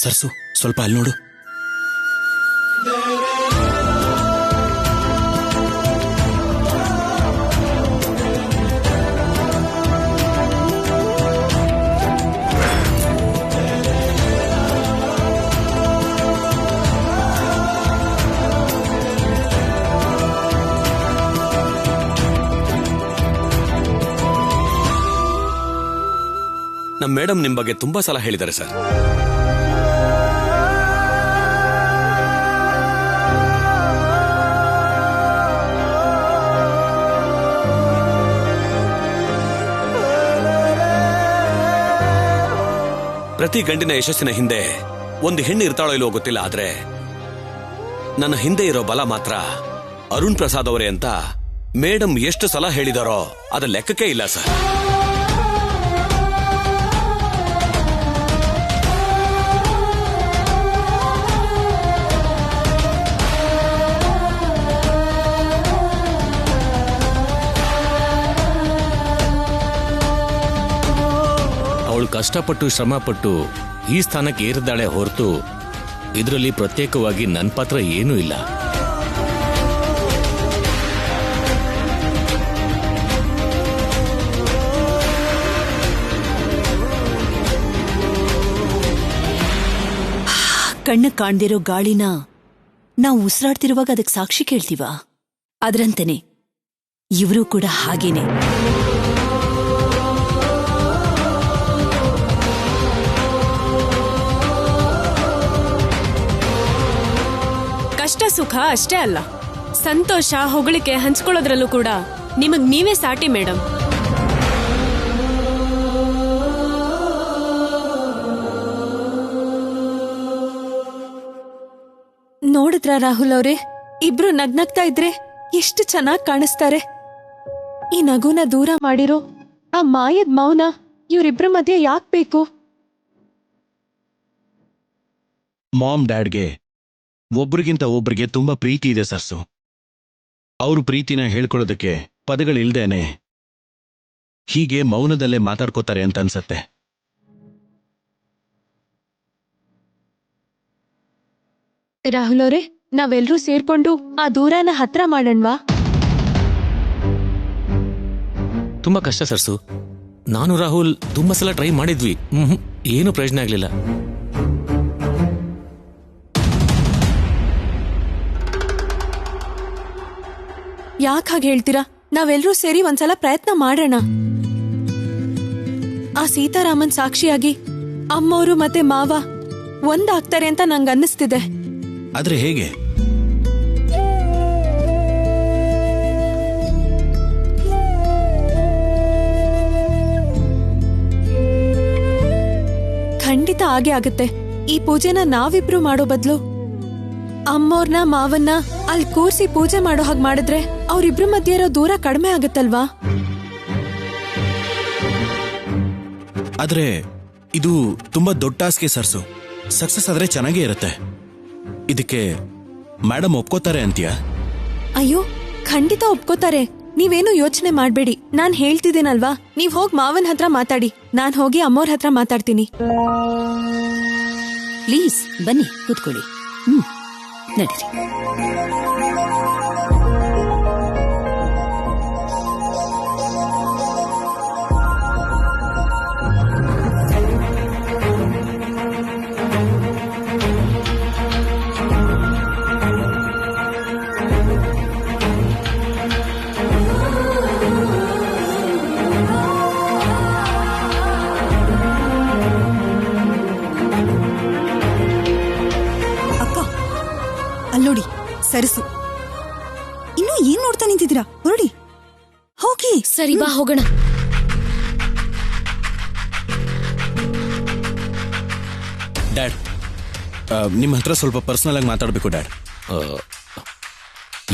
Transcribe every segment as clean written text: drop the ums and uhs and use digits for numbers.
ಸರ್ಸು, ಸ್ವಲ್ಪ ಅಲ್ಲಿ ನೋಡು. ನಮ್ಮ ಮೇಡಮ್ ನಿಮ್ ಬಗ್ಗೆ ತುಂಬಾ ಸಲ ಹೇಳಿದ್ದಾರೆ ಸರ್. ಪ್ರತಿ ಗಂಡಿನ ಯಶಸ್ಸಿನ ಹಿಂದೆ ಒಂದು ಹೆಣ್ಣು ಇರ್ತಾಳೋ ಇಲ್ವೋ ಗೊತ್ತಿಲ್ಲ, ಆದ್ರೆ ನನ್ನ ಹಿಂದೆ ಇರೋ ಬಲ ಮಾತ್ರ ಅರುಣ್ ಪ್ರಸಾದ್ ಅವರೇ ಅಂತ ಮೇಡಮ್ ಎಷ್ಟು ಸಲ ಹೇಳಿದಾರೋ ಅದ ಲೆಕ್ಕಕ್ಕೆ ಇಲ್ಲ ಸರ್. ಅವಳು ಕಷ್ಟಪಟ್ಟು ಶ್ರಮಪಟ್ಟು ಈ ಸ್ಥಾನಕ್ಕೆ ಏರಿದ್ದಾಳೆ ಹೊರತು ಇದರಲ್ಲಿ ಪ್ರತ್ಯೇಕವಾಗಿ ನನ್ನ ಪಾತ್ರ ಏನೂ ಇಲ್ಲ. ಕಣ್ಣು ಕಾಣ್ದಿರೋ ಗಾಳಿನ ನಾವು ಉಸಿರಾಡ್ತಿರುವಾಗ ಅದಕ್ಕೆ ಸಾಕ್ಷಿ ಕೇಳ್ತೀವ? ಅದರಂತೆನೆ ಇವರು ಕೂಡ ಹಾಗೇನೆ. ಕಷ್ಟ ಸುಖ ಅಷ್ಟೇ ಅಲ್ಲ, ಸಂತೋಷ ಹೊಗಳಿಕೆ ಹಂಚ್ಕೊಳ್ಳೋದ್ರಲ್ಲೂ ಕೂಡ ನಿಮಗ್ ನೀವೇ ಸಾಟಿ ಮೇಡಮ್. ನೋಡಿದ್ರ ರಾಹುಲ್ ಅವ್ರೆ, ಇಬ್ರು ನಗ್ನಗ್ತಾ ಇದ್ರೆ ಎಷ್ಟು ಚೆನ್ನಾಗ್ ಕಾಣಿಸ್ತಾರೆ. ಈ ನಗುನ ದೂರ ಮಾಡಿರೋ ಆ ಮಾಯದ್ ಮೌನ ಇವ್ರಿಬ್ರ ಮಧ್ಯೆ ಯಾಕ್ ಬೇಕು? ಮಾಮ್ ಡ್ಯಾಡ್ಗೆ ಒಬ್ರಿಗಿಂತ ಒಬ್ರಿಗೆ ತುಂಬಾ ಪ್ರೀತಿ ಇದೆ ಸರ್ಸು. ಅವ್ರ ಪ್ರೀತಿನ ಹೇಳ್ಕೊಳ್ಳೋದಕ್ಕೆ ಪದಗಳಿಲ್ದೇನೆ ಹೀಗೆ ಮೌನದಲ್ಲೇ ಮಾತಾಡ್ಕೋತಾರೆ ಅಂತ ಅನ್ಸತ್ತೆ. ರಾಹುಲ್ ಅವ್ರೆ, ನಾವೆಲ್ರೂ ಸೇರ್ಕೊಂಡು ಆ ದೂರನ ಹತ್ರ ಮಾಡೋಣವಾ? ತುಂಬಾ ಕಷ್ಟ ಸರ್ಸು. ನಾನು ರಾಹುಲ್ ತುಂಬಾ ಸಲ ಟ್ರೈ ಮಾಡಿದ್ವಿ, ಏನು ಪ್ರಯೋಜನ ಆಗ್ಲಿಲ್ಲ. ಯಾಕೆ ಹಾಗೆ ಹೇಳ್ತೀರಾ? ನಾವೆಲ್ರೂ ಸೇರಿ ಒಂದ್ಸಲ ಪ್ರಯತ್ನ ಮಾಡೋಣ. ಆ ಸೀತಾರಾಮನ್ ಸಾಕ್ಷಿಯಾಗಿ ಅಮ್ಮೋರು ಮತ್ತೆ ಮಾವ ಒಂದಾಗ್ತಾರೆ ಅಂತ ನಂಗೆ ಅನ್ನಿಸ್ತಿದೆ. ಆದ್ರೆ ಹೇಗೆ? ಖಂಡಿತ ಹಾಗೆ ಆಗುತ್ತೆ. ಈ ಪೂಜೆನ ನಾವಿಬ್ರು ಮಾಡೋ ಬದ್ಲು ಅಮ್ಮೋರ್ನ ಮಾವನ್ನ ಅಲ್ಲಿ ಕೂರ್ಸಿ ಪೂಜೆ ಮಾಡೋ ಹಾಗೆ ಮಾಡಿದ್ರೆ ಅವ್ರಿಬ್ರ ಮಧ್ಯೆ ಇರೋ ದೂರ ಕಡಿಮೆ ಆಗುತ್ತಲ್ವಾ? ಆದ್ರೆ ಇದು ತುಂಬಾ ದೊಡ್ಡ ಟಾಸ್ಕ್ ಸರ್ಸು. ಸಕ್ಸಸ್ ಆದ್ರೆ ಚೆನ್ನಾಗೇ ಇರುತ್ತೆ. ಇದಕ್ಕೆ ಮೇಡಮ್ ಒಪ್ಕೋತಾರೆ ಅಂತೀಯಾ? ಅಯ್ಯೋ, ಖಂಡಿತ ಒಪ್ಕೋತಾರೆ. ನೀವೇನು ಯೋಚನೆ ಮಾಡ್ಬೇಡಿ. ನಾನ್ ಹೇಳ್ತಿದ್ದೀನಲ್ವಾ, ನೀವ್ ಹೋಗ್ ಮಾವನ್ ಹತ್ರ ಮಾತಾಡಿ, ನಾನ್ ಹೋಗಿ ಅಮ್ಮೋರ್ ಹತ್ರ ಮಾತಾಡ್ತೀನಿ. ಪ್ಲೀಸ್ ಬನ್ನಿ ಕೂತ್ಕೊಳ್ಳಿ. ನಡೀರಿ. ಅಲ್ಲೋಡಿ ಸರಸು, ಇನ್ನು ಏನ್ ನೋಡ್ತಾ ನಿಂತಿದ್ದೀರಾ? ಹೊರಡಿ, ಹೋಗಿ. ಸರಿ ಬಾ ಹೋಗೋಣ. ಡ್ಯಾಡ್, ನಿಮ್ಮ ಹತ್ರ ಸ್ವಲ್ಪ ಪರ್ಸನಲ್ ಆಗಿ ಮಾತಾಡಬೇಕು ಡ್ಯಾಡ್.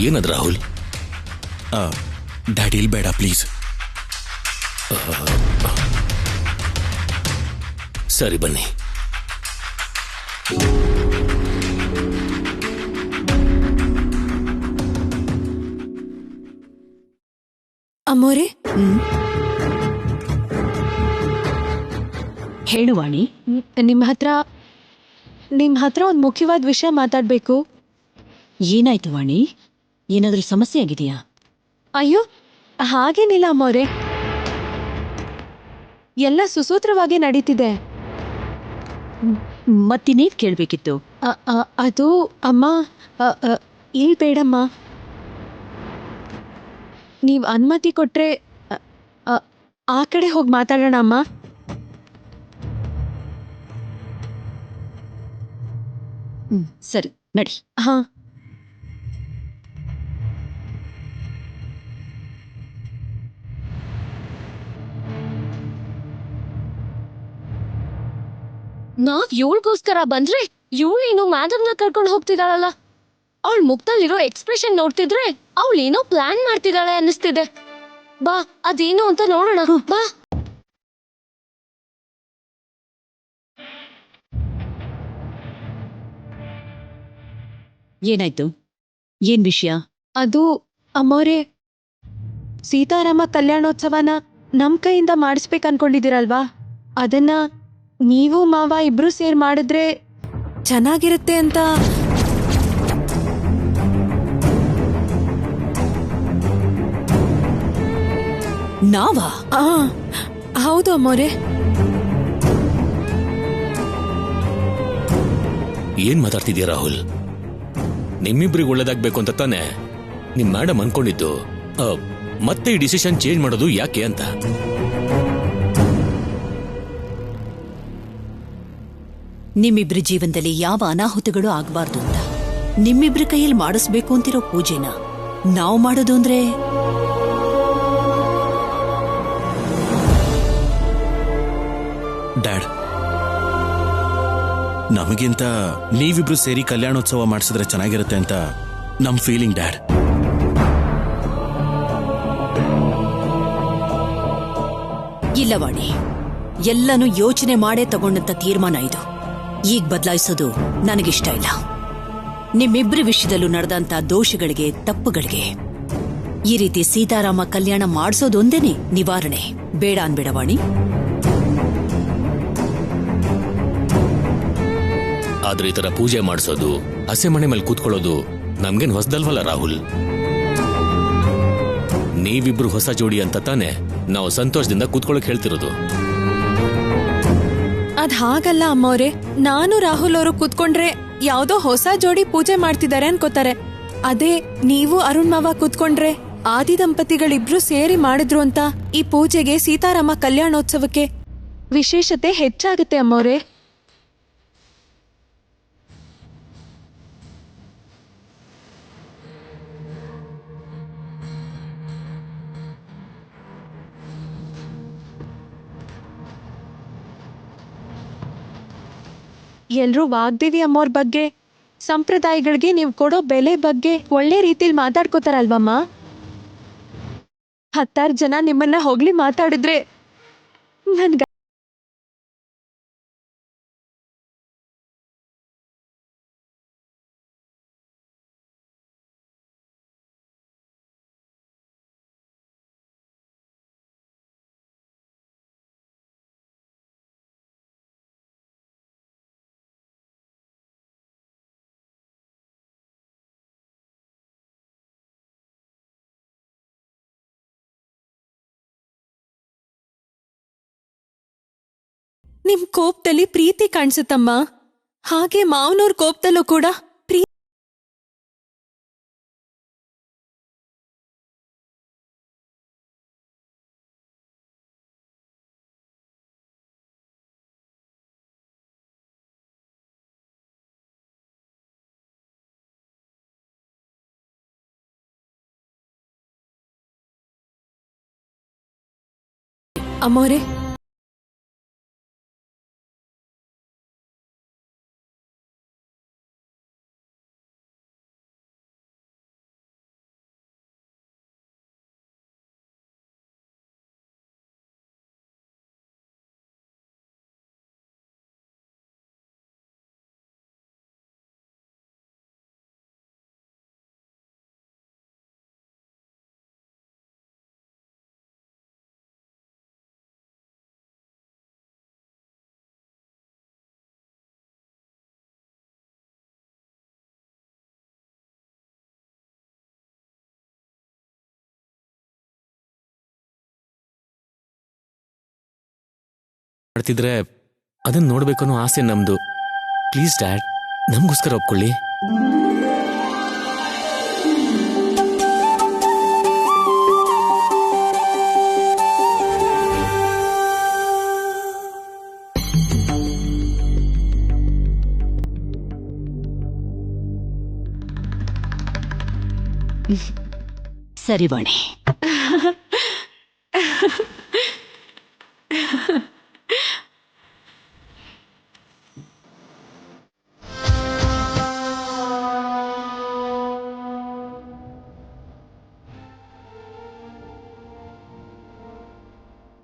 ಏನದ್ ರಾಹುಲ್? ಡ್ಯಾಡ್ ಇಲ್ಲಿ ಬೇಡ ಪ್ಲೀಸ್. ಸರಿ ಬನ್ನಿ. ಅಮ್ಮೋರೆ, ಹೇಳುವಾಣಿ. ನಿಮ್ಮ ಹತ್ರ ನಿಮ್ ಹತ್ರ ಒಂದು ಮುಖ್ಯವಾದ ವಿಷಯ ಮಾತಾಡ್ಬೇಕು. ಏನಾಯ್ತು ವಾಣಿ? ಏನಾದ್ರೂ ಸಮಸ್ಯೆ ಆಗಿದೆಯಾ? ಅಯ್ಯೋ, ಹಾಗೇನಿಲ್ಲ ಅಮ್ಮೋರೆ, ಎಲ್ಲ ಸುಸೂತ್ರವಾಗಿ ನಡೀತಿದೆ. ಮತ್ತಿನ್ನೇನ್ ಕೇಳ್ಬೇಕಿತ್ತು? ಅದು ಅಮ್ಮ, ಇಲ್ಲಿ ಬೇಡಮ್ಮ. ನೀವ್ ಅನುಮತಿ ಕೊಟ್ರೆ ಅ, ಅ, ಆ ಕಡೆ ಹೋಗಿ ಮಾತಾಡೋಣ ಅಮ್ಮ. ಸರಿ, ನಡಿ. ಹಾ. ನಾವ್ ಇವಳಿಗೋಸ್ಕರ ಬಂದ್ರೆ ಇವಳೇನು ಮ್ಯಾಡಮ್ನ ಕರ್ಕೊಂಡು ಹೋಗ್ತಿದ್ದಾಳಲ್ಲ. ಅವಳ ಮುಖದಲ್ಲಿರೋ ಎಕ್ಸ್ಪ್ರೆಷನ್ ನೋಡ್ತಿದ್ರೆ ಅವಳೇನೋ ಪ್ಲಾನ್ ಮಾಡ್ತಿದ್ದಾಳೆ ಅನ್ನಿಸ್ತಿದೆ. ಬಾ, ಅದೇನು ಅಂತ ನೋಡೋಣ ಬಾ. ಏನಾಯ್ತು? ಏನ್ ವಿಷಯ? ಅದು ಅಮ್ಮೋರೆ, ಸೀತಾರಾಮ ಕಲ್ಯಾಣೋತ್ಸವನ ನಮ್ ಕೈಯಿಂದ ಮಾಡಿಸ್ಬೇಕು ಅನ್ಕೊಂಡಿದ್ದೀರಲ್ವಾ? ಅದನ್ನ ನೀವು ಮಾವ ಇಬ್ರು ಸೇರ್ ಮಾಡಿದ್ರೆ ಚೆನ್ನಾಗಿರುತ್ತೆ ಅಂತ. ನಾವಾ? ಹೌದು ಅಮ್ಮೋರೆ. ಏನ್ ಮಾತಾಡ್ತಿದ್ಯಾ ರಾಹುಲ್? ನಿಮ್ಮಿಬ್ರಿಗೆ ಒಳ್ಳೇದಾಗ್ಬೇಕು ಅಂತ ತಾನೆ ನಿಮ್ ಮೇಡಮ್ ಅನ್ಕೊಂಡಿದ್ದು. ಮತ್ತೆ ಈ ಡಿಸಿಷನ್ ಚೇಂಜ್ ಮಾಡೋದು ಯಾಕೆ ಅಂತ? ನಿಮ್ಮಿಬ್ರ ಜೀವನದಲ್ಲಿ ಯಾವ ಅನಾಹುತಗಳು ಆಗ್ಬಾರ್ದು ಅಂತ ನಿಮ್ಮಿಬ್ರ ಕೈಯಲ್ಲಿ ಮಾಡಿಸ್ಬೇಕು ಅಂತಿರೋ ಪೂಜೆನ ನಾವು ಮಾಡೋದು ಅಂದ್ರೆ ಡ್ಯಾಡ್, ನಮಗಿಂತ ನೀವಿಬ್ರು ಸೇರಿ ಕಲ್ಯಾಣೋತ್ಸವ ಮಾಡಿಸಿದ್ರೆ ಚೆನ್ನಾಗಿರುತ್ತೆ ಅಂತ ನಮ್ ಫೀಲಿಂಗ್ ಡ್ಯಾಡ್. ಇಲ್ಲ ವಾಣಿ, ಎಲ್ಲನೂ ಯೋಚನೆ ಮಾಡೇ ತಗೊಂಡಂತ ತೀರ್ಮಾನ ಇದು. ಈಗ ಬದಲಾಯಿಸೋದು ನನಗಿಷ್ಟ ಇಲ್ಲ. ನಿಮ್ಮಿಬ್ರ ವಿಷಯದಲ್ಲೂ ನಡೆದಂತ ದೋಷಗಳಿಗೆ, ತಪ್ಪುಗಳಿಗೆ ಈ ರೀತಿ ಸೀತಾರಾಮ ಕಲ್ಯಾಣ ಮಾಡಿಸೋದೊಂದೇನೆ ನಿವಾರಣೆ. ಬೇಡ ಅನ್ಬೇಡ ವಾಣಿ. ಆದ್ರೆ ಈ ತರ ಪೂಜೆ ಮಾಡಿಸೋದು, ಹಸೆ ಮನೆ ಮೇಲೆ ಕೂತ್ಕೊಳ್ಳೋದು ನಮ್ಗೇನ್ ಹೊಸದಲ್ವಲ್ಲ ರಾಹುಲ್? ನೀವಿಬ್ರು ಹೊಸ ಜೋಡಿ ಅಂತ ತಾನೆ ನಾವು ಸಂತೋಷದಿಂದ ಕೂತ್ಕೊಳ್ಳೋಕೆ ಹೇಳ್ತಿರೋದು. ಅದ್ ಹಾಗಲ್ಲ ಅಮ್ಮವ್ರೆ, ನಾನು ರಾಹುಲ್ ಅವರು ಕೂತ್ಕೊಂಡ್ರೆ ಯಾವ್ದೋ ಹೊಸ ಜೋಡಿ ಪೂಜೆ ಮಾಡ್ತಿದ್ದಾರೆ ಅನ್ಕೋತಾರೆ. ಅದೇ ನೀವು ಅರುಣ್ ಮಾವ ಕೂತ್ಕೊಂಡ್ರೆ ಆದಿ ದಂಪತಿಗಳಿಬ್ರು ಸೇರಿ ಮಾಡಿದ್ರು ಅಂತ ಈ ಪೂಜೆಗೆ, ಸೀತಾರಾಮ ಕಲ್ಯಾಣೋತ್ಸವಕ್ಕೆ ವಿಶೇಷತೆ ಹೆಚ್ಚಾಗುತ್ತೆ ಅಮ್ಮವ್ರೆ. ಎಲ್ರೂ ವಾಗ್ದೇವಿ ಅಮ್ಮೋರ್ ಬಗ್ಗೆ, ಸಂಪ್ರದಾಯಗಳಿಗೆ ನೀವು ಕೊಡೋ ಬೆಲೆ ಬಗ್ಗೆ ಒಳ್ಳೆ ರೀತಿಲಿ ಮಾತಾಡ್ಕೋತಾರಲ್ವಮ್ಮ? 10 ಜನ ನಿಮ್ಮನ್ನ ಹೊಗಳಿ ಮಾತಾಡಿದ್ರೆ ನನ್ಗ ನಿಮ್ ಕೋಪದಲ್ಲಿ ಪ್ರೀತಿ ಕಾಣಿಸುತ್ತಮ್ಮ. ಹಾಗೆ ಮಾವನವ್ರ ಕೋಪದಲ್ಲೂ ಕೂಡ ಅಮ್ಮೋರೆ, ಮಾಡ್ತಿದ್ರೆ ಅದನ್ನ ನೋಡ್ಬೇಕು ಅನ್ನೋ ಆಸೆ ನಮ್ದು. ಪ್ಲೀಸ್ ಡ್ಯಾಡ್, ನಮಗೋಸ್ಕರ ಒಪ್ಕೊಳ್ಳಿ. ಸರಿ ವಾಣಿ.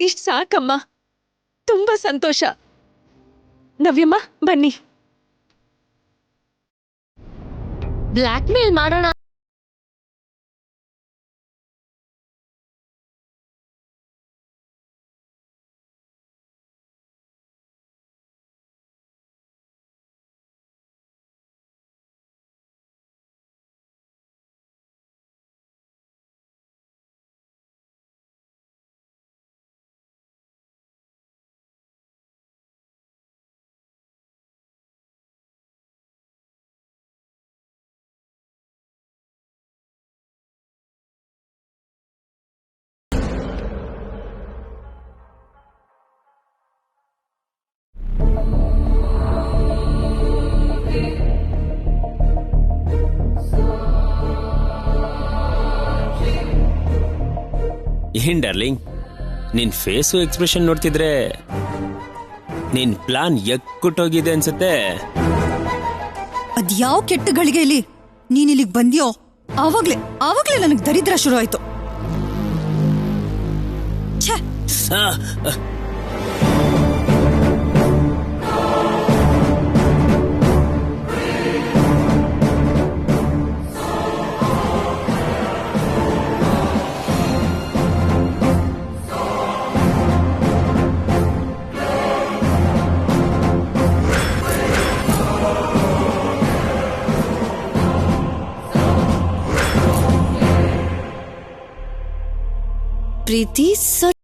ಇಷ್ಟ್ ಸಾಕಮ್ಮ, ತುಂಬಾ ಸಂತೋಷ. ನವ್ಯಮ್ಮ ಬನ್ನಿ. ಬ್ಲ್ಯಾಕ್ ಮೇಲ್ ಮಾಡೋಣ. ಏನ್ ಡಾರ್ಲಿಂಗ್, ನಿನ್ ಫೇಸು ಎಕ್ಸ್ಪ್ರೆಷನ್ ನೋಡ್ತಿದ್ರೆ ನಿನ್ ಪ್ಲಾನ್ ಎಕ್ಕುಟ್ಟೋಗಿದೆ ಅನ್ಸುತ್ತೆ. ಅದ್ಯಾವ ಕೆಟ್ಟ ಗಳಿಗೆಯಲ್ಲಿ ನೀನ್ ಇಲ್ಲಿಗೆ ಬಂದ್ಯೋ ಆವಾಗ್ಲೇ ನನಗ್ ದರಿದ್ರ ಶುರು ಆಯ್ತು. ಛೇ, ಪ್ರೀತಿ ಸರ್,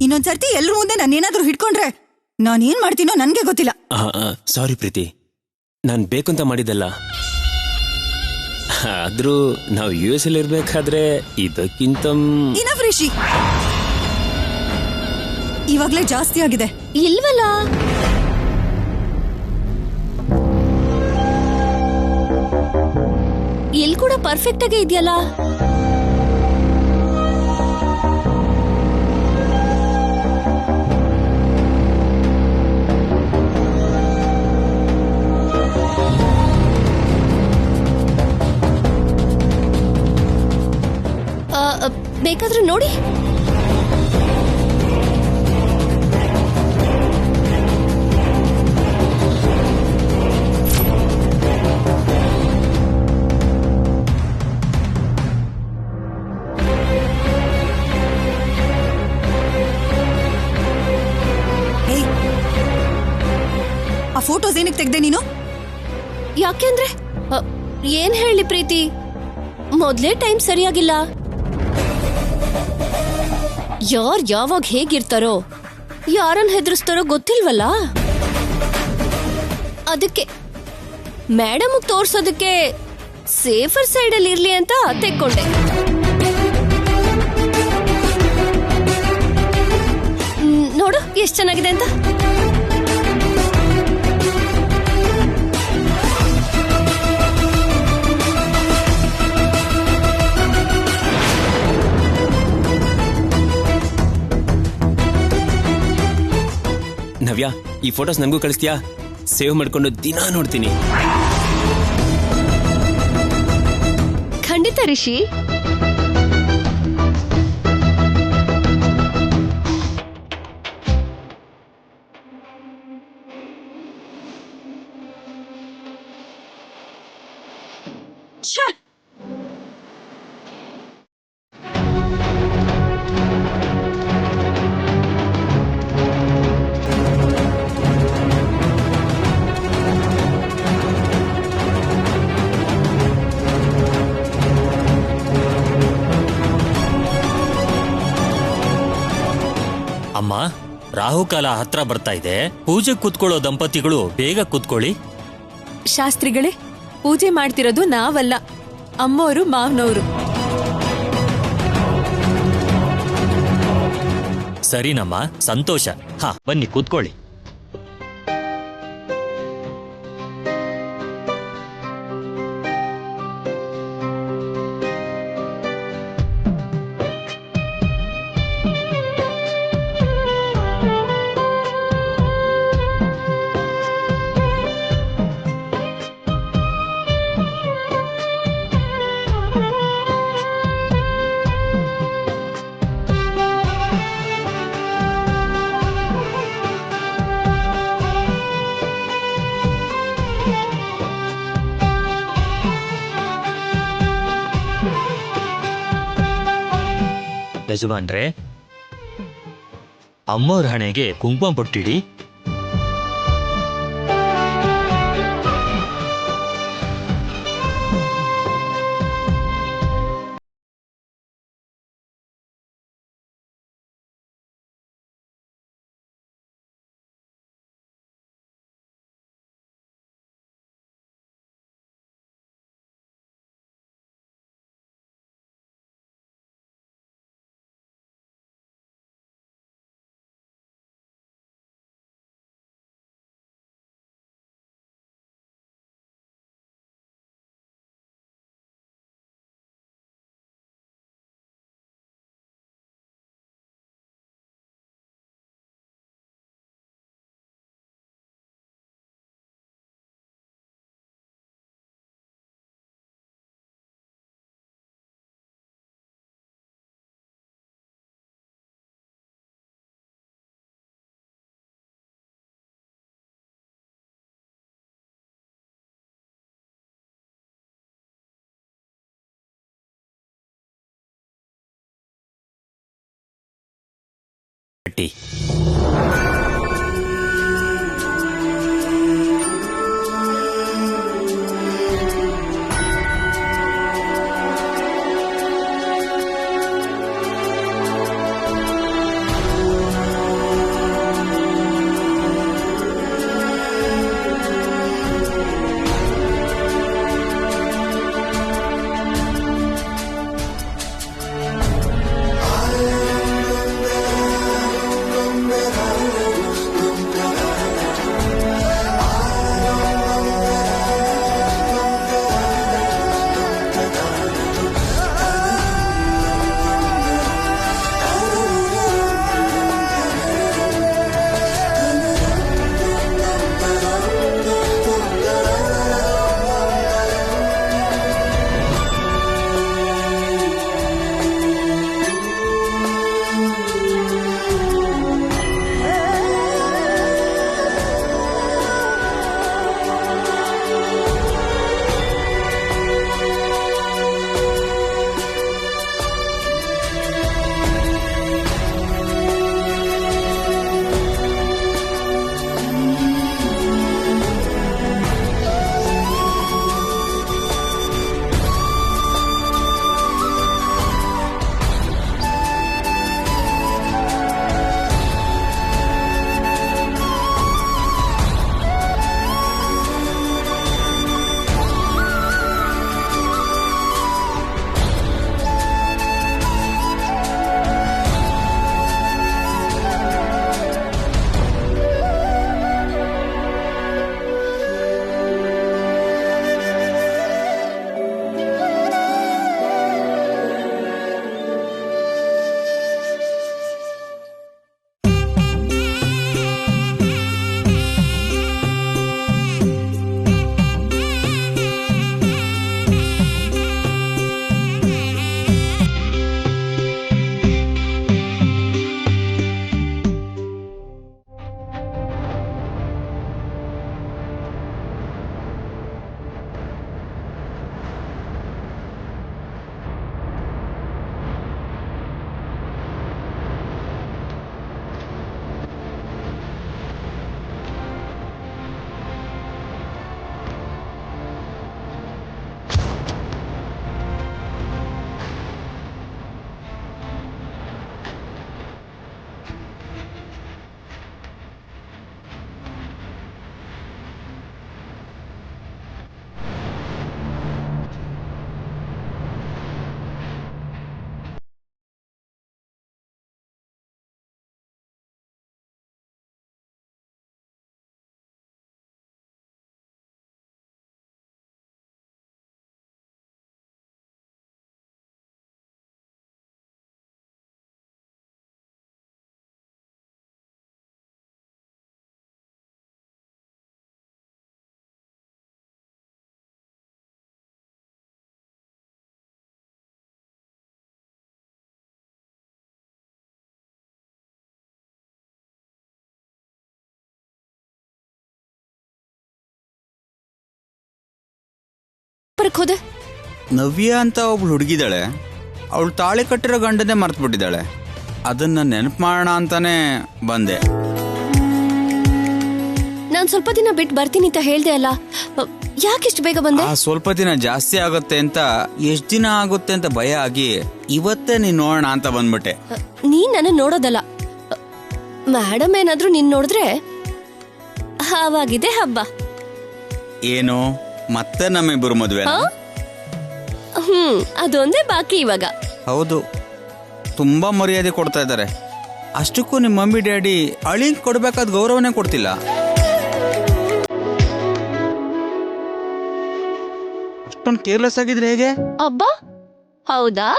ಇನ್ನೊಂದ್ಸರ್ತಿ ಎಲ್ರ ಮುಂದೆ ನಾನೇನಾದ್ರೂ ಹಿಡ್ಕೊಂಡ್ರೆ ನಾನೇನ್ ಮಾಡ್ತೀನೋ ನನ್ಗೆ ಗೊತ್ತಿಲ್ಲ. ಸಾರಿ ಪ್ರೀತಿ, ನಾನ್ ಬೇಕಂತ ಮಾಡಿದ್ದಲ್ಲ. ಆದ್ರೂ ನಾವು US ಅಲ್ಲಿ ಇರ್ಬೇಕಾದ್ರೆ ಇದಕ್ಕಿಂತ ಇನಫ್ ರಿಷಿ, ಇವಾಗ್ಲೇ ಜಾಸ್ತಿ ಆಗಿದೆ. ಇಲ್ವಲ್ಲ. ಎಲ್ ಕೂಡ ಪರ್ಫೆಕ್ಟ್ ಆಗೇ ಇದೆಯಲ್ಲ. ಬೇಕಾದ್ರೂ ನೋಡಿ. ಆ ಫೋಟೋಸ್ ಏನಕ್ಕೆ ತೆಗ್ದೆ ನೀನು? ಯಾಕೆಂದ್ರೆ ಏನ್ ಹೇಳಿ ಪ್ರೀತಿ, ಮೊದ್ಲೇ ಟೈಮ್ ಸರಿಯಾಗಿಲ್ಲ. ಯಾವಾಗ ಹೇಗಿರ್ತಾರೋ, ಯಾರನ್ನ ಹೆದರ್ಸ್ತಾರೋ ಗೊತ್ತಿಲ್ವಲ್ಲ. ಅದಕ್ಕೆ ಮೇಡಮ್ ತೋರ್ಸೋದಕ್ಕೆ ಸೇಫರ್ ಸೈಡ್ ಅಲ್ಲಿ ಇರ್ಲಿ ಅಂತ ತೆಕ್ಕೊಂಡೆ. ನೋಡು ಎಷ್ಟ್ ಚೆನ್ನಾಗಿದೆ ಅಂತ. ನವ್ಯ, ಈ ಫೋಟೋಸ್ ನಂಗೂ ಕಳಿಸ್ತೀಯಾ? ಸೇವ್ ಮಾಡ್ಕೊಂಡು ದಿನಾ ನೋಡ್ತೀನಿ. ಖಂಡಿತ ರಿಷಿ. ಅಮ್ಮ, ರಾಹುಕಾಲ ಹತ್ರ ಬರ್ತಾ ಇದೆ. ಪೂಜೆ ಕೂತ್ಕೊಳ್ಳೋ ದಂಪತಿಗಳು ಬೇಗ ಕೂತ್ಕೊಳ್ಳಿ. ಶಾಸ್ತ್ರಿಗಳೇ, ಪೂಜೆ ಮಾಡ್ತಿರೋದು ನಾವಲ್ಲ, ಅಮ್ಮೋರು ಮಾವನವರು. ಸರಿನಮ್ಮ, ಸಂತೋಷ. ಹಾ, ಬನ್ನಿ ಕೂತ್ಕೊಳ್ಳಿ. ಯಜಮಾನ್ರೆ, ಅಮ್ಮೋರ ಹಣೆಗೆ ಕುಂಕುಮ ಬೊಟ್ಟಿಡಿ. ಮಾಡಕ್ ಹೋದೆ? ನವ್ಯ ಅಂತ ಒಬ್ಳು ಹುಡುಗಿದ್ದಾಳೆ, ಅವಳು ತಾಳಿ ಕಟ್ಟಿರೋ ಗಂಡನೇ ಮರ್ತು ಬಿಟ್ಟಿದ್ದಾಳೆ. ಅದನ್ನ ನೆನಪು ಮಾಡೋಣ ಅಂತಾನೆ ಬಂದೆ. ನಾನ್ ಸ್ವಲ್ಪ ದಿನ ಬಿಟ್ಟು ಬರ್ತೀನಿ ಅಂತ ಹೇಳ್ದೆ ಅಲ್ಲ, ಯಾಕಿಷ್ಟು ಬೇಗ ಬಂದೆ? ಸ್ವಲ್ಪ ದಿನ ಜಾಸ್ತಿ ಆಗುತ್ತೆ ಅಂತ, ಎಷ್ಟ್ ದಿನ ಆಗುತ್ತೆ ಅಂತ ಭಯ ಆಗಿ ಇವತ್ತೇ ನೀನ್ ನೋಡೋಣ ಅಂತ ಬಂದ್ಬಿಟ್ಟೆ. ನೀನ್ ನನ್ನ ನೋಡೋದಲ್ಲ, ಮೇಡಮ್ ಏನಾದ್ರೂ ನೀನ್ ನೋಡಿದ್ರೆ ಹಾವಾಗಿದೆ ಹಬ್ಬ. ಏನು ಮತ್ತೆ ನಮ್ಮಿಬ್ಬರು ಮದುವೆ? ಅದೊಂದೇ ಬಾಕಿ ಇವಾಗ. ಹೌದು, ತುಂಬಾ ಮರ್ಯಾದೆ ಕೊಡ್ತಾ ಇದ್ದಾರೆ. ಅಷ್ಟಕ್ಕೂ ನಿಮ್ಮ ಮಮ್ಮಿ ಡ್ಯಾಡಿ ಅಳಿಂಗ್ ಕೊಡ್ಬೇಕಾದ ಗೌರವನೇ ಕೊಡ್ತಿಲ್ಲ. ಅಷ್ಟೊಂದು ಕೇರ್ಲೆಸ್ ಆಗಿದ್ರೆ ಹೇಗೆ? ಅಬ್ಬಾ, ಹೌದಾ?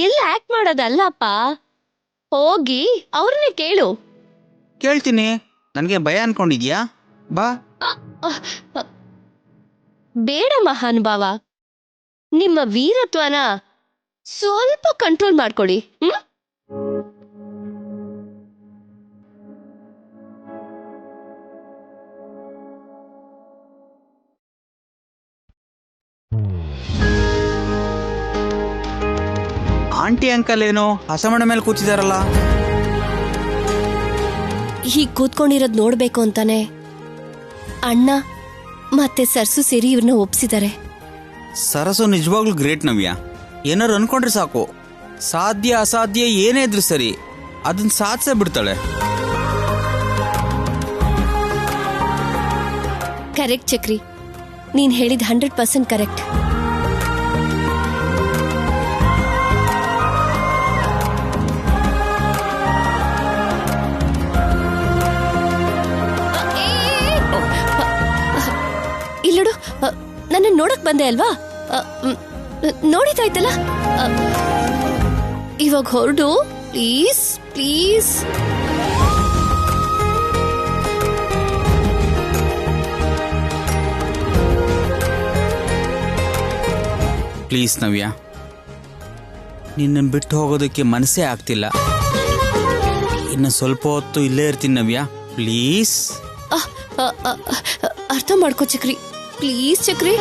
ಎಲ್ಲ ಆಕ್ಟ್ ಮಾಡೋದಲ್ಲಪ್ಪ, ಹೋಗಿ ಅವ್ರನ್ನೇ ಕೇಳು. ಕೇಳ್ತೀನಿ, ನನ್ಗೆ ಭಯ ಅನ್ಕೊಂಡಿದ್ಯಾ? ಬಾ. ಬೇಡ ಮಹಾನುಭಾವ, ನಿಮ್ಮ ವೀರತ್ವನ ಸ್ವಲ್ಪ ಕಂಟ್ರೋಲ್ ಮಾಡ್ಕೊಳ್ಳಿ. ಆಂಟಿ ಅಂಕಲ್ ಏನೋ ಹಸಮಣ ಮೇಲೆ ಕೂತಿದಾರಲ್ಲ? ಹೀಗ್ ಕೂತ್ಕೊಂಡಿರೋದ್ ನೋಡ್ಬೇಕು ಅಂತಾನೆ ಅಣ್ಣ ಮತ್ತೆ ಸರ್ಸು ಸೇರಿ ಇವ್ರನ್ನ ಒಪ್ಸಿದ್ದಾರೆ. ಸರಸು ನಿಜವಾಗ್ಲೂ ಗ್ರೇಟ್ ನವ್ಯ. ಏನಾರು ಅನ್ಕೊಂಡ್ರೆ ಸಾಕು, ಸಾಧ್ಯ ಅಸಾಧ್ಯ ಏನೇ ಇದ್ರು ಸರಿ ಅದನ್ನ ಸಾಧಿಸೇ ಬಿಡ್ತಾಳೆ. ಕರೆಕ್ಟ್ ಚಕ್ರಿ, ನೀನ್ ಹೇಳಿದ 100% ಕರೆಕ್ಟ್. ಇಲ್ಲಡು, ನನ್ನ ನೋಡಕ್ ಬಂದೆ ಅಲ್ವಾ? ನೋಡಿದಾಯ್ತಲ್ಲ, ಇವಾಗ ಹೊರಡು ಪ್ಲೀಸ್ ಪ್ಲೀಸ್. ಪ್ಲೀಸ್ ನವ್ಯ, ನಿನ್ನನ್ನು ಬಿಟ್ಟು ಹೋಗೋದಕ್ಕೆ ಮನಸ್ಸೇ ಆಗ್ತಿಲ್ಲ. ಇನ್ನು ಸ್ವಲ್ಪ ಹೊತ್ತು ಇಲ್ಲೇ ಇರ್ತೀನಿ ನವ್ಯ, ಪ್ಲೀಸ್. ಅರ್ಥ ಮಾಡ್ಕೋ ಚಕ್ರಿ, ಪ್ಲೀಸ್ ಚಕ್ರಿ.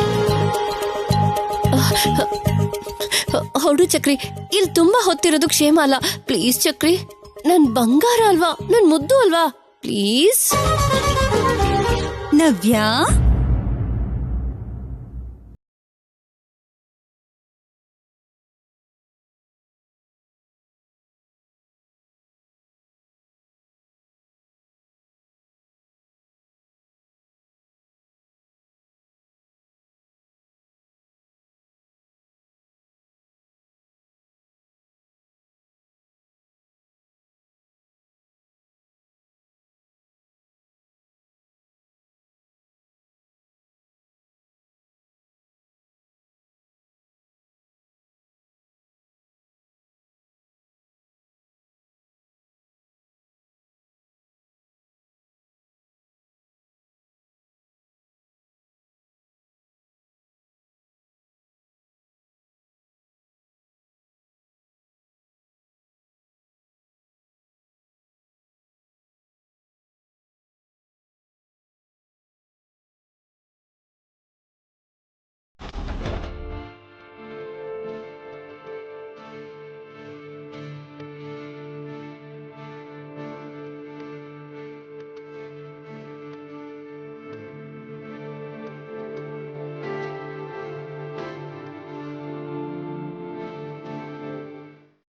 ಹೊರಡು ಚಕ್ರಿ, ಇಲ್ಲಿ ತುಂಬಾ ಹೊತ್ತಿರೋದು ಕ್ಷೇಮ ಅಲ್ಲ. ಪ್ಲೀಸ್ ಚಕ್ರಿ, ನನ್ ಬಂಗಾರ ಅಲ್ವಾ, ನನ್ ಮುದ್ದು ಅಲ್ವಾ, ಪ್ಲೀಸ್. ನವ್ಯ,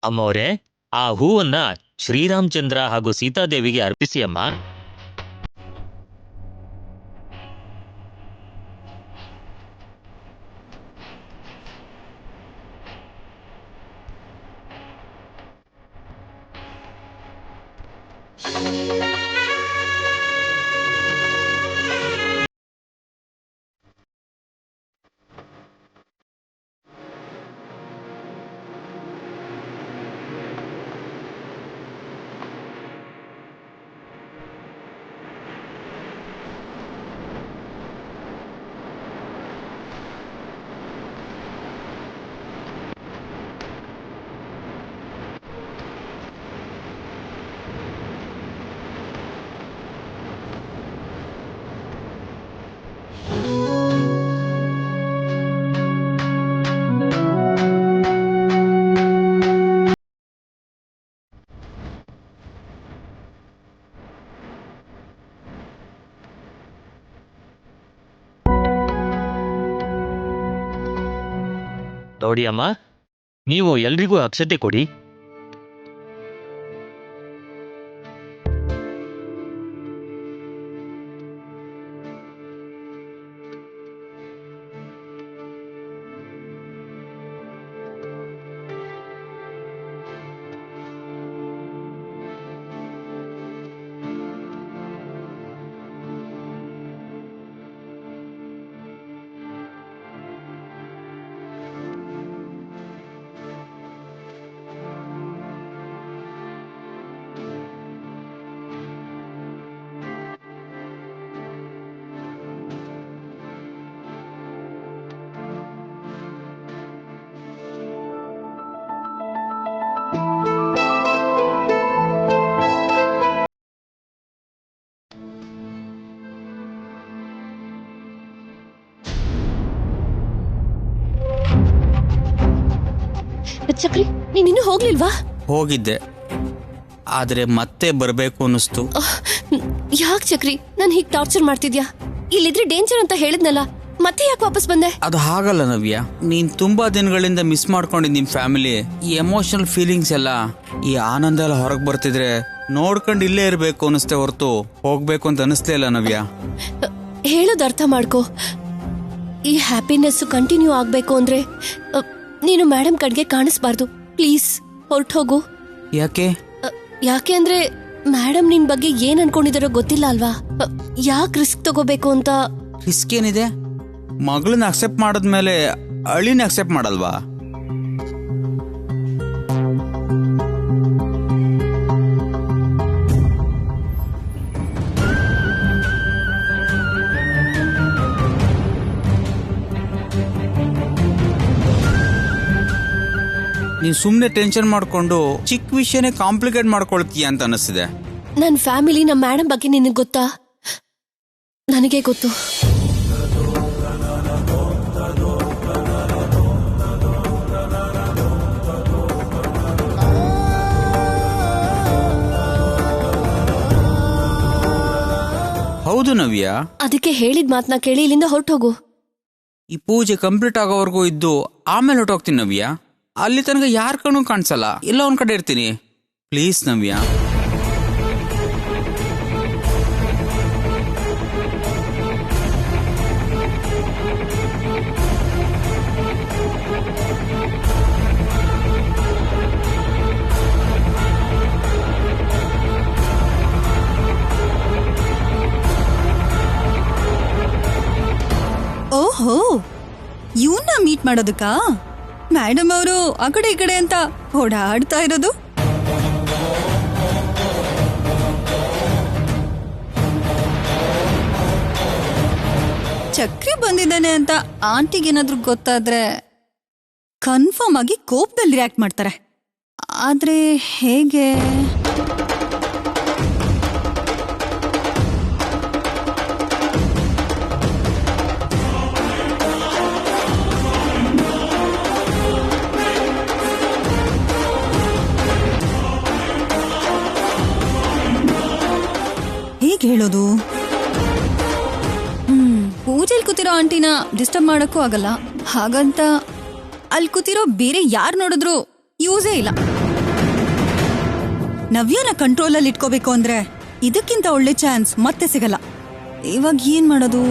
ಅಮ್ಮವ್ರೆ, ಆ ಹೂವನ್ನ ಶ್ರೀರಾಮಚಂದ್ರ ಹಾಗೂ ಸೀತಾದೇವಿಗೆ ಅರ್ಪಿಸಿ ಅಮ್ಮ. ನೋಡಿ ಅಮ್ಮ, ನೀವು ಎಲ್ರಿಗೂ ಅಕ್ಷತೆ ಕೊಡಿ. ಚಕ್ರಿ, ನೀನ್ ಇನ್ನೂ ಹೋಗ್ಲಿಲ್ವಾ? ಹೋಗಿದ್ದೆ, ಆದ್ರೆ ಮತ್ತೆ ಬರಬೇಕು ಅನ್ನಿಸ್ತು. ಯಾಕೆ ಚಕ್ರಿ ನನ್ ಹೀಗ್ ಟಾರ್ಚರ್ ಮಾಡ್ತಿದ್ಯಾ? ಇಲ್ಲಿದ್ರೆ ಡೇಂಜರ್ ಅಂತ ಹೇಳಿದ್ನಲ್ಲ, ಮತ್ತೆ ಯಾಕೆ ವಾಪಸ್ ಬಂದೆ? ಅದು ಹಾಗಲ್ಲ ನವ್ಯ, ನೀನ್ ತುಂಬಾ ದಿನಗಳಿಂದ ಮಿಸ್ ಮಾಡ್ಕೊಂಡಿದ್ ನಿಮ್ ಫ್ಯಾಮಿಲಿ, ಈ ಎಮೋಷನಲ್ ಫೀಲಿಂಗ್ಸ್ ಎಲ್ಲ, ಈ ಆನಂದ ಎಲ್ಲ ಹೊರಗೆ ಬರ್ತಿದ್ರೆ ನೋಡ್ಕೊಂಡು ಇಲ್ಲೇ ಇರ್ಬೇಕು ಅನಿಸ್ತೆ ಹೊರತು ಹೋಗ್ಬೇಕು ಅಂತ ಅನಿಸ್ಲೇ ಇಲ್ಲ ನವ್ಯ. ಹೇಳೋದ್ ಅರ್ಥ ಮಾಡ್ಕೋ. ಈ ಹ್ಯಾಪಿನೆಸ್ ಕಂಟಿನ್ಯೂ ಆಗ್ಬೇಕು ಅಂದ್ರೆ ನೀನು ಮೇಡಮ್ ಕಡೆಗೆ ಕಾಣಿಸ್ಬಾರ್ದು. ಪ್ಲೀಸ್ ಹೊರಟೋಗು. ಯಾಕೆ? ಯಾಕೆ ಅಂದ್ರೆ ಮೇಡಮ್ ನಿನ್ ಬಗ್ಗೆ ಏನ್ ಅನ್ಕೊಂಡಿದಾರೋ ಗೊತ್ತಿಲ್ಲ ಅಲ್ವಾ. ಯಾಕೆ ರಿಸ್ಕ್ ತಗೋಬೇಕು ಅಂತ. ರಿಸ್ಕ್ ಏನಿದೆ? ಮಗಳನ್ನ ಅಕ್ಸೆಪ್ಟ್ ಮಾಡಿದ್ಮೇಲೆ ಅಳಿನ ಅಕ್ಸೆಪ್ಟ್ ಮಾಡಲ್ವಾ? ನೀನ್ ಸುಮ್ನೆ ಟೆನ್ಷನ್ ಮಾಡ್ಕೊಂಡು ಚಿಕ್ಕ ವಿಷಯನೇ ಕಾಂಪ್ಲಿಕೇಟ್ ಮಾಡ್ಕೊಳ್ತೀಯ ಅಂತ ಅನಿಸ್ತಿದೆ. ನನ್ ಫ್ಯಾಮಿಲಿ, ನಮ್ ಮೇಡಮ್ ಬಗ್ಗೆ ನಿನಗೆ ಗೊತ್ತಾ? ನನಗೆ ಗೊತ್ತು. ಹೌದು ನವ್ಯ, ಅದಕ್ಕೆ ಹೇಳಿದ ಮಾತನ್ನ ಕೇಳಿ ಇಲ್ಲಿಂದ ಹೊರಟೋಗು. ಈ ಪೂಜೆ ಕಂಪ್ಲೀಟ್ ಆಗೋವರೆಗೂ ಇದ್ದು ಆಮೇಲೆ ಹೊರಟೋಗ್ತೀನಿ ನವ್ಯ. ಅಲ್ಲಿ ತನಕ ಯಾರ ಕಣ್ಣು ಕಾಣಿಸಲ್ಲ, ಇಲ್ಲ ಒಂದ್ ಕಡೆ ಇರ್ತೀನಿ. ಪ್ಲೀಸ್ ನವ್ಯ. ಓಹೋ, ಇವನ್ನ ಮೀಟ್ ಮಾಡೋದಕ್ಕಾ ಮೇಡಮ್ ಅವರು ಆ ಕಡೆ ಈ ಕಡೆ ಅಂತ ಓಡಾಡ್ತಾ ಇರೋದು? ಚಕ್ರಿ ಬಂದಿದ್ದಾನೆ ಅಂತ ಆಂಟಿಗೇನಾದ್ರೂ ಗೊತ್ತಾದ್ರೆ ಕನ್ಫರ್ಮ್ ಆಗಿ ಕೋಪದಲ್ಲಿ ರಿಯಾಕ್ಟ್ ಮಾಡ್ತಾರೆ. ಆದ್ರೆ ಹೇಗೆ? ಹೇಗೆ ಹೇಳೋದು? ಪೂಜೆಲ್ ಕೂತಿರೋ ಆಂಟಿನ ಡಿಸ್ಟರ್ಬ್ ಮಾಡಕ್ಕೂ ಆಗಲ್ಲ. ಹಾಗಂತ ಅಲ್ಲಿ ಕೂತಿರೋ ಬೇರೆ ಯಾರು ನೋಡಿದ್ರು ಯೂಸೇ ಇಲ್ಲ. ನವ್ಯನ ಕಂಟ್ರೋಲಲ್ಲಿ ಇಟ್ಕೋಬೇಕು ಅಂದ್ರೆ ಇದಕ್ಕಿಂತ ಒಳ್ಳೆ ಚಾನ್ಸ್ ಮತ್ತೆ ಸಿಗಲ್ಲ. ಇವಾಗ ಏನ್ ಮಾಡೋದು?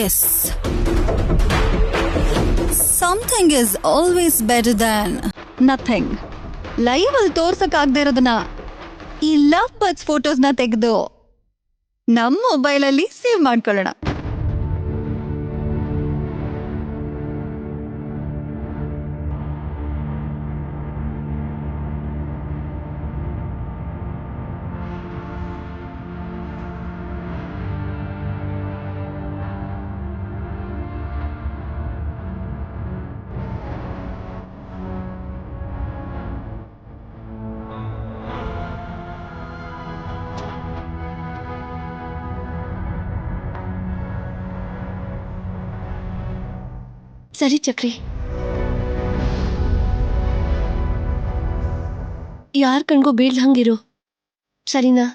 Yes. Something is always better than nothing. Live ಅಲ್ಲಿ ತೋರ್ಸಕ್ ಆಗದೆ ಇರೋದನ್ನ ಈ ಲವ್ ಬರ್ಡ್ಸ್ ಫೋಟೋಸ್ನ ತೆಗೆದು ನಮ್ಮ ಮೊಬೈಲಲ್ಲಿ ಸೇವ್ ಮಾಡ್ಕೊಳ್ಳೋಣ. ಸರಿ ಚಕ್ರಿ, ಯಾರ್ ಕಣ್ಗೂ ಬೀಳ್ದಂಗಿರು, ಸರಿನಾ?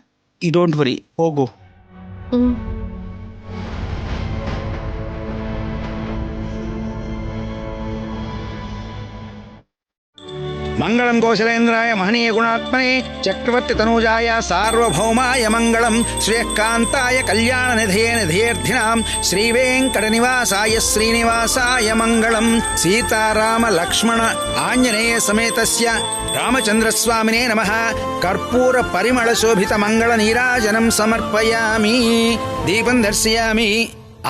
ಈ ಡೋಂಟ್ ವರಿ, ಹೋಗು. ಹ್ಮ್. ಮಂಗಳಂ ಕೋಶಲೇಂದ್ರಾಯ ಮಹನೀಯ ಗುಣಾತ್ಮನೆ ಚಕ್ರವರ್ತಿ ತನೂಜಾಯ ಸಾರ್ವಭೌಮಾಯ ಮಂಗಳಂ ಶ್ರೇಯಃಕಾಂತಾಯ ಕಲ್ಯಾಣ ನಿಧಯೇ ನಿಧೇರ್ಥಿನಾಂ ಶ್ರೀವೇಂಕಟ ನಿವಾಸಾಯ ಶ್ರೀನಿವಾಸಾಯ ಮಂಗಳಂ ಸೀತಾರಾಮ ಲಕ್ಷ್ಮಣ ಆಂಜನೇಯ ಸಮೇತಸ್ಯ ರಾಮಚಂದ್ರಸ್ವಾಮಿನೇ ನಮಃ. ಕರ್ಪೂರ ಪರಿಮಳ ಶೋಭಿತ ಮಂಗಳ ನೀರಾಜನಂ ಸಮರ್ಪಯಾಮಿ, ದೀಪಂ ದರ್ಶಯಾಮಿ.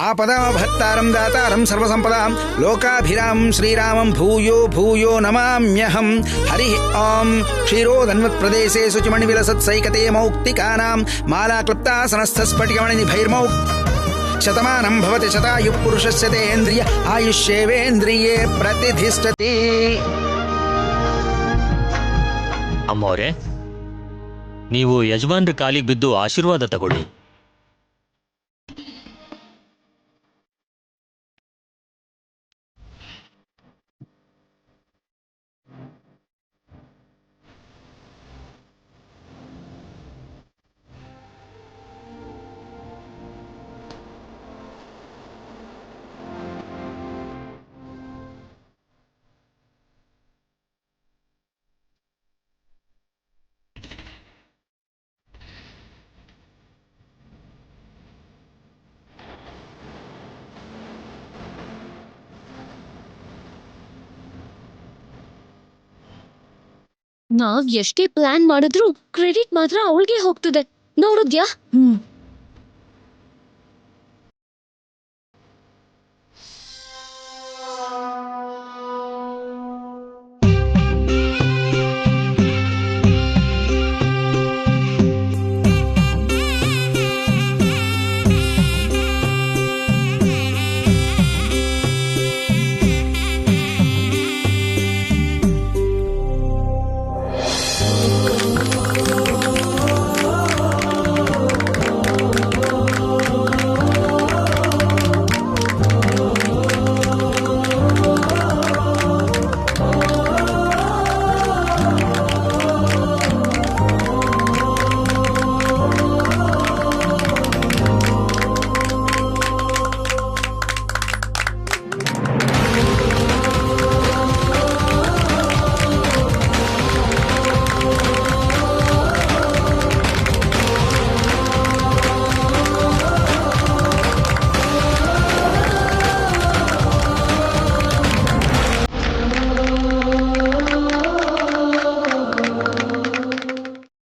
ಆಪದಾಮಭತ್ತಾರಂ ದಾತಾರಂ ಸರ್ವಸಂಪದಾಂ ಲೋಕಾಭಿರಾಮಂ ಶ್ರೀರಾಮಂ ಭೂಯೋ ಭೂಯೋ ನಮಾಮ್ಯಹಂ. ಹರಿ ಓಂ. ಕ್ಷೀರೋದನ್ವತ್ ಪ್ರದೇಶೇ ಶುಚಿಮಣಿವಿಲಸತ್ಸೈಕತೆ ಮೌಕ್ತಿಕಾನಾಂ ಮಾಲಾಕ್ಲುಪ್ತಾಸನಸ್ಥಸ್ಫಟಿಕಮಣಿನಿಭೈರ್ಮೌ ಶತಮಾನಂ ಭವತಿ ಶತಾಯುಃ ಪುರುಷಸ್ಯ ತೇಂದ್ರಿಯ ಆಯುಷ್ಯೇವೇಂದ್ರಿಯೇ ಪ್ರತಿಷ್ಠತಿ. ಅಮ್ಮವ್ರೆ, ನೀವು ಯಜಮಾನ್ರ ಕಾಲಿಗೆ ಬಿದ್ದು ಆಶೀರ್ವಾದ ತಗೊಳ್ಳಿ. ನಾವ್ ಎಷ್ಟೇ ಪ್ಲಾನ್ ಮಾಡಿದ್ರು ಕ್ರೆಡಿಟ್ ಮಾತ್ರ ಅವಳಿಗೆ ಹೋಗ್ತದೆ, ನೋಡಿದ್ಯಾ?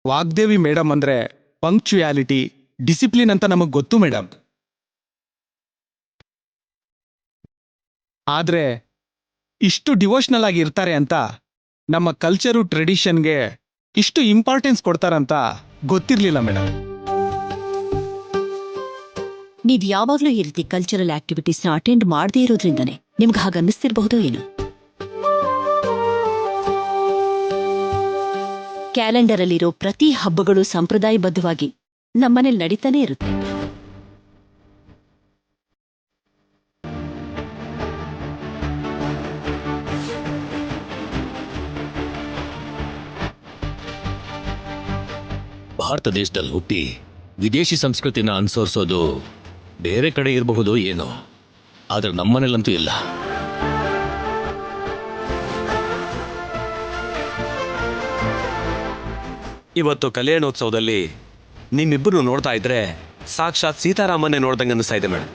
ವಾಗ್ದೇವಿ ಮೇಡಮ್ ಅಂದ್ರೆ ಪಂಕ್ಚುಯಾಲಿಟಿ, ಡಿಸಿಪ್ಲಿನ್ ಅಂತ ನಮಗ್ ಗೊತ್ತು ಮೇಡಮ್. ಆದ್ರೆ ಇಷ್ಟು ಡಿವೋಷನಲ್ ಆಗಿ ಇರ್ತಾರೆ ಅಂತ, ನಮ್ಮ ಕಲ್ಚರು ಟ್ರೆಡಿಷನ್ಗೆ ಇಷ್ಟು ಇಂಪಾರ್ಟೆನ್ಸ್ ಕೊಡ್ತಾರಂತ ಗೊತ್ತಿರ್ಲಿಲ್ಲ ಮೇಡಮ್. ನೀವ್ ಯಾವಾಗ್ಲೂ ಈ ರೀತಿ ಕಲ್ಚರಲ್ ಆಕ್ಟಿವಿಟೀಸ್ನ ಅಟೆಂಡ್ ಮಾಡದೇ ಇರೋದ್ರಿಂದನೇ ನಿಮ್ಗೆ ಹಾಗನ್ನಿಸ್ತಿರ್ಬಹುದೋ ಏನು. ಕ್ಯಾಲೆಂಡರಲ್ಲಿರೋ ಪ್ರತಿ ಹಬ್ಬಗಳು ಸಂಪ್ರದಾಯಬದ್ಧವಾಗಿ ನಮ್ಮನೇಲಿ ನಡೀತಾನೆ ಇರುತ್ತೆ. ಭಾರತ ದೇಶದಲ್ಲಿ ಹುಟ್ಟಿ ವಿದೇಶಿ ಸಂಸ್ಕೃತಿನ ಅನುಸರಿಸೋದು ಬೇರೆ ಕಡೆ ಇರಬಹುದು ಏನೋ, ಆದ್ರೆ ನಮ್ಮನೇಲಂತೂ ಇಲ್ಲ. ಇವತ್ತು ಕಲ್ಯಾಣೋತ್ಸವದಲ್ಲಿ ನಿಮ್ಮಿಬ್ಬರು ನೋಡ್ತಾ ಇದ್ರೆ ಸಾಕ್ಷಾತ್ ಸೀತಾರಾಮನ್ನೇ ನೋಡ್ದಂಗೆ ಅನಿಸ್ತಾ ಇದೆ ಮೇಡಮ್.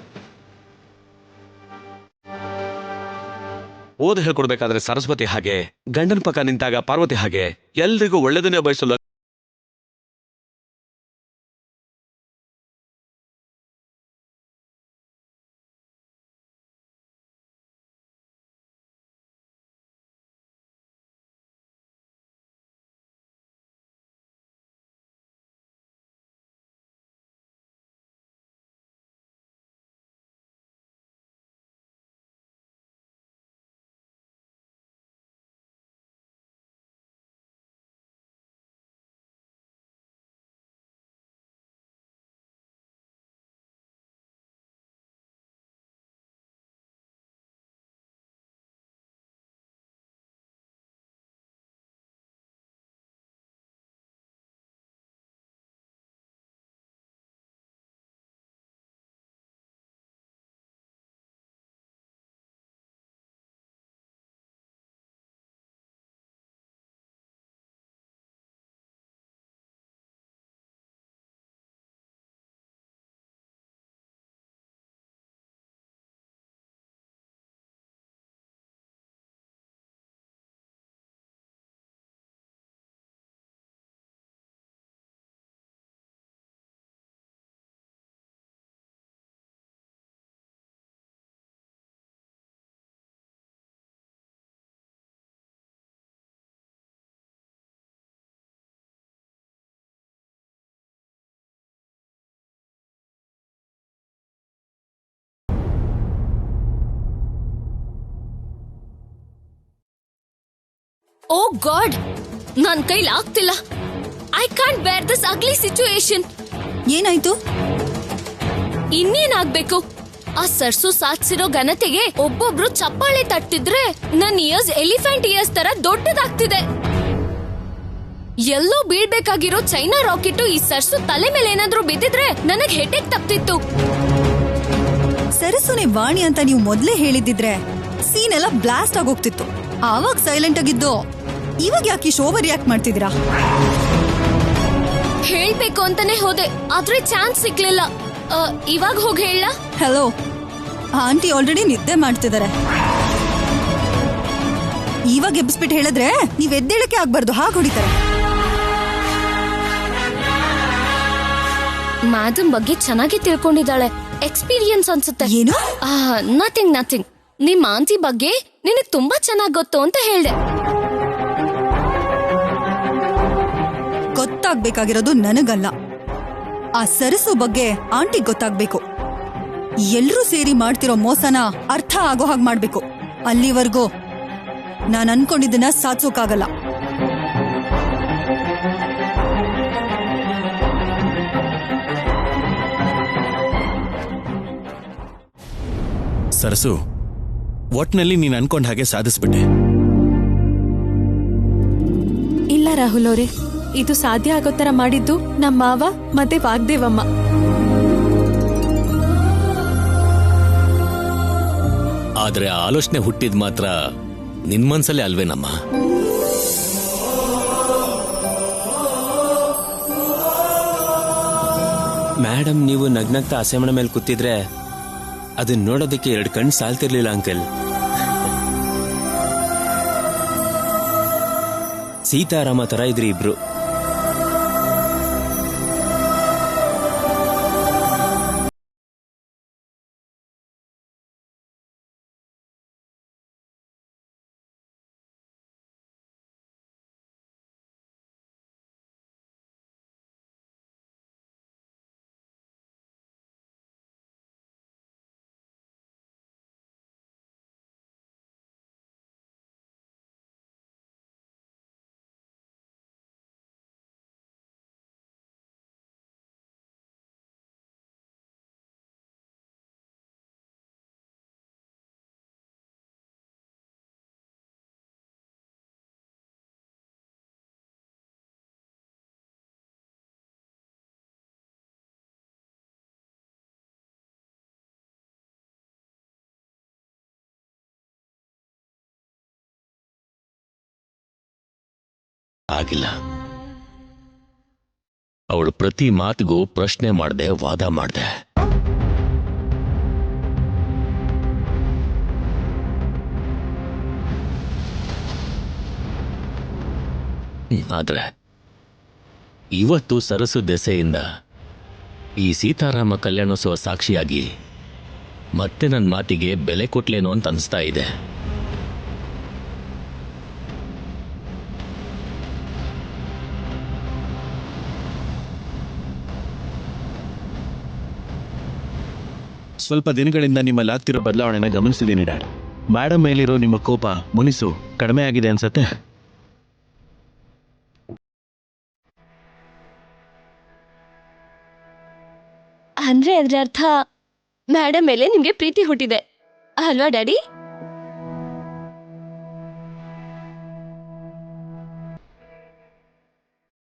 ಓದ್ ಹೇಳ್ಕೊಡ್ಬೇಕಾದ್ರೆ ಸರಸ್ವತಿ ಹಾಗೆ, ಗಂಡನ ಪಕ್ಕ ನಿಂತಾಗ ಪಾರ್ವತಿ ಹಾಗೆ, ಎಲ್ರಿಗೂ ಒಳ್ಳೆದನ್ನೇ ಬಯಸಲು ಓ ಗಾಡ್, ನನ್ ಕೈಲಿ ಆಗ್ತಿಲ್ಲ. ಐ ಕಾಂಟ್ ಬೇರ್ ದಿಸ್ ಅಗ್ಲಿ ಸಿಚುಯೇಷನ್. ಏನಾಯ್ತು? ಇನ್ನೇನಾಗ್ಬೇಕು? ಆ ಸರ್ಸು ಸಾಧಿಸಿರೋ ಘನತೆಗೆ ಒಬ್ಬೊಬ್ರು ಚಪ್ಪಾಳೆ ತಟ್ಟಿದ್ರೆ ನನ್ ಇಯರ್ಸ್ ಎಲಿಫೆಂಟ್ ಇಯರ್ಸ್ ತರ ದೊಡ್ಡದಾಗ್ತಿದೆ. ಎಲ್ಲೋ ಬೀಳ್ಬೇಕಾಗಿರೋ ಚೈನಾ ರಾಕೆಟ್ ಈ ಸರ್ಸು ತಲೆ ಮೇಲೆ ಏನಾದ್ರೂ ಬಿದ್ದಿದ್ರೆ ನನಗ್ ಹೆಡ್ಡೇಕ್ ತಪ್ತಿತ್ತು. ಸರಸುನೆ ವಾಣಿ ಅಂತ ನೀವು ಮೊದ್ಲೇ ಹೇಳಿದ್ದಿದ್ರೆ ಸೀನ್ ಎಲ್ಲ ಬ್ಲಾಸ್ಟ್ ಆಗೋಗ್ತಿತ್ತು. ಆವಾಗ ಸೈಲೆಂಟ್ ಆಗಿದ್ದು. ಇವಾಗ ಯಾಕೆ ಓವರ್ ರಿಯಾಕ್ಟ್ ಮಾಡ್ತಿದ್ದೀರಾ? ಹೇಳ್ಬೇಕು ಅಂತಾನೆ ಹೋದೆ, ಆದ್ರೆ ಚಾನ್ಸ್ ಸಿಕ್ಲಿಲ್ಲ. ಇವಾಗ ಹೋಗಿ ಹೇಳ. ಹಲೋ, ಆಂಟಿ ಆಲ್ರೆಡಿ ನಿದ್ದೆ ಮಾಡ್ತಿದ್ದಾರೆ. ಇವಾಗ ಎಬ್ಬಿಸ್ಬಿಟ್ಟು ಹೇಳಿದ್ರೆ ನೀವ್ ಎದ್ದೇಳಕ್ಕೆ ಆಗ್ಬಾರ್ದು, ಹಾಗೆ ಹೊಡಿತಾರೆ. ಮ್ಯಾಡಮ್ ಬಗ್ಗೆ ಚೆನ್ನಾಗಿ ತಿಳ್ಕೊಂಡಿದ್ದಾಳೆ, ಎಕ್ಸ್ಪೀರಿಯನ್ಸ್ ಅನ್ಸುತ್ತೆ. ಏನು? ನಥಿಂಗ್. ನಿಮ್ ಆಂಟಿ ಬಗ್ಗೆ ನಿನಗ್ ತುಂಬಾ ಚೆನ್ನಾಗ್ ಗೊತ್ತು ಅಂತ ಹೇಳ್ದೆ. ಗೊತ್ತಾಗ್ಬೇಕಾಗಿರೋದು ನನಗಲ್ಲ, ಆ ಸರಸು ಬಗ್ಗೆ ಆಂಟಿ ಗೊತ್ತಾಗ್ಬೇಕು. ಎಲ್ರೂ ಸೇರಿ ಮಾಡ್ತಿರೋ ಮೋಸನ ಅರ್ಥ ಆಗೋ ಹಾಗೆ ಮಾಡ್ಬೇಕು. ಅಲ್ಲಿವರೆಗೂ ನಾನು ಅನ್ಕೊಂಡಿದ್ದನ್ನ ಸಾಧಿಸೋಕ್ಕಾಗಲ್ಲ. ಸರಸು, ಒಟ್ನಲ್ಲಿ ನೀನ್ ಅನ್ಕೊಂಡ ಹಾಗೆ ಸಾಧಿಸ್ಬಿಟ್ಟೆ. ಇಲ್ಲ ರಾಹುಲ್ ಅವರೇ, ಇದು ಸಾಧ್ಯ ಆಗೋ ತರ ಮಾಡಿದ್ದು ನಮ್ಮ ಮಾವ ಮತ್ತೆ ವಾಗ್ದೇವಮ್ಮ. ಆದ್ರೆ ಆಲೋಚನೆ ಹುಟ್ಟಿದ್ ಮಾತ್ರ ನಿನ್ ಮನ್ಸಲ್ಲೇ ಅಲ್ವೇನಮ್ಮ? ಮೇಡಮ್, ನೀವು ನಗ್ನಗ್ತಾ ಅಸೆಮಣೆ ಮೇಲೆ ಕೂತಿದ್ರೆ ಅದನ್ನ ನೋಡೋದಕ್ಕೆ 2 ಕಣ್ಣು ಸಾಲ್ತಿರ್ಲಿಲ್ಲ ಅಂಕಲ್. ಸೀತಾರಾಮ ತರ ಇದ್ರಿ ಇಬ್ರು. ಆಗಿಲ್ಲ. ಅವಳು ಪ್ರತಿ ಮಾತಿಗೂ ಪ್ರಶ್ನೆ ಮಾಡ್ದೆ, ವಾದ ಮಾಡ್ದೆ. ಆದ್ರೆ ಇವತ್ತು ಸರಸು ದೆಸೆಯಿಂದ ಈ ಸೀತಾರಾಮ ಕಲ್ಯಾಣೋತ್ಸವ ಸಾಕ್ಷಿಯಾಗಿ ಮತ್ತೆ ನನ್ನ ಮಾತಿಗೆ ಬೆಲೆ ಕೊಟ್ಲೇನೋ ಅಂತ ಅನಿಸ್ತಾ ಇದೆ. ಸ್ವಲ್ಪ ದಿನಗಳಿಂದ ನಿಮ್ಮಲ್ಲಿ ಆಗ್ತಿರೋ ಬದಲಾವಣೆನ ಗಮನಿಸಿದ್ದೀನಿ ಡ್ಯಾಡ್. ಮೇಡಮ್ ಮೇಲಿರೋ ನಿಮ್ಮ ಕೋಪ, ಮುನಿಸು ಕಡಿಮೆ ಆಗಿದೆ ಅನ್ಸತ್ತೆ. ಅಂದ್ರೆ ಅದ್ರ ಅರ್ಥ ಮೇಡಮ್ ಮೇಲೆ ನಿಮ್ಗೆ ಪ್ರೀತಿ ಹುಟ್ಟಿದೆ ಅಲ್ವಾ ಡ್ಯಾಡಿ?